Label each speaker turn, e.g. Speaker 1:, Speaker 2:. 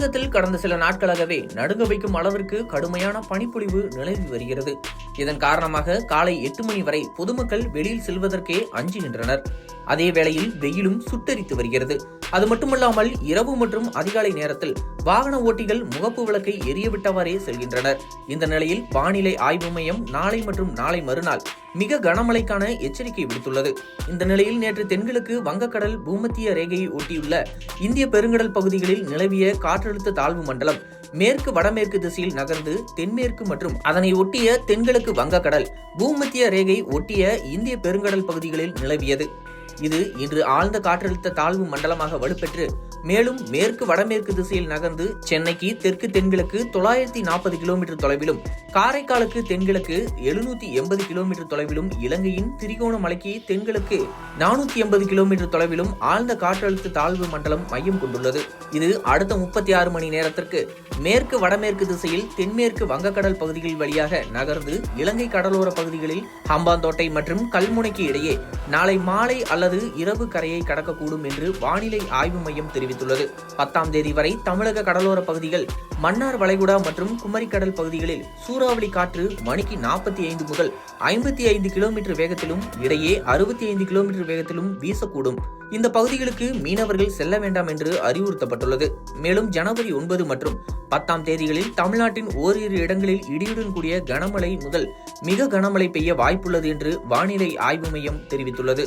Speaker 1: தமிழகத்தில் கடந்த சில நாட்களாகவே நடுங்க வைக்கும் அளவிற்கு கடுமையான பனிப்பொழிவு நிலவி வருகிறது. இதன் காரணமாக காலை 8 மணி வரை பொதுமக்கள் வெளியில் செல்வதற்கே அஞ்சுகின்றனர். அதே வேளையில் வெயிலும் சுட்டெரித்து வருகிறது. அது மட்டுமல்லாமல் இரவு மற்றும் அதிகாலை நேரத்தில் வாகன ஓட்டிகள் முகப்பு விளக்கை எரியவிட்டவாறே செல்கின்றனர். இந்த நிலையில் வானிலை ஆய்வு மையம் நாளை மற்றும் நாளை மறுநாள் மிக கனமழைக்கான எச்சரிக்கை விடுத்துள்ளது. இந்த நிலையில் நேற்று தென்கிழக்கு வங்கக்கடல் பூமத்திய ரேகையை ஒட்டியுள்ள இந்திய பெருங்கடல் பகுதிகளில் நிலவிய காற்றழுத்த தாழ்வு மண்டலம் மேற்கு வடமேற்கு திசையில் நகர்ந்து தென்மேற்கு மற்றும் அதனை ஒட்டிய தென்கிழக்கு வங்கக்கடல் பூமத்திய ரேகை ஒட்டிய இந்திய பெருங்கடல் பகுதிகளில் நிலவியது. இது இன்று ஆழ்ந்த காற்றழுத்த தாழ்வு மண்டலமாக வலுப்பெற்று மேலும் மேற்கு வடமேற்கு திசையில் நகர்ந்து சென்னைக்கு தெற்கு தென்கிழக்கு 940 கிலோமீட்டர் தொலைவிலும், காரைக்காலுக்கு தென்கிழக்கு 780 கிலோமீட்டர் தொலைவிலும், இலங்கையின் திரிகோணமலைக்கு தென்கிழக்கு 480 கிலோமீட்டர் தொலைவிலும் ஆழ்ந்த காற்றழுத்த தாழ்வு மண்டலம் மையம் கொண்டுள்ளது. இது அடுத்த 36 மணி நேரத்திற்கு மேற்கு வடமேற்கு திசையில் தென்மேற்கு வங்கக்கடல் பகுதிகள் வழியாக நகர்ந்து இலங்கை கடலோர பகுதிகளில் ஹம்பாந்தோட்டை மற்றும் கல்முனைக்கு இடையே நாளை மாலை அல்லது இரவு கரையை கடக்கக்கூடும் என்று வானிலை ஆய்வு மையம் தெரிவித்துள்ளது. 10ஆம் தேதி வரை தமிழக கடலோர பகுதிகள், மன்னார் வளைகுடா மற்றும் குமரிக்கடல் பகுதிகளில் சூறாவளி காற்று மணிக்கு 45 முதல் 55 கிலோமீட்டர் வேகத்திலும் இடையே 65 கிலோமீட்டர் வேகத்திலும் வீசக்கூடும். இந்த பகுதிகளுக்கு மீனவர்கள் செல்ல வேண்டாம் என்று அறிவுறுத்தப்பட்டுள்ளது. மேலும் ஜனவரி 9 மற்றும் 10ஆம் தேதிகளில் தமிழ்நாட்டின் ஓரிரு இடங்களில் இடியுடன் கூடிய கனமழை முதல் மிக கனமழை பெய்ய வாய்ப்புள்ளது என்று வானிலை ஆய்வு மையம் தெரிவித்துள்ளது.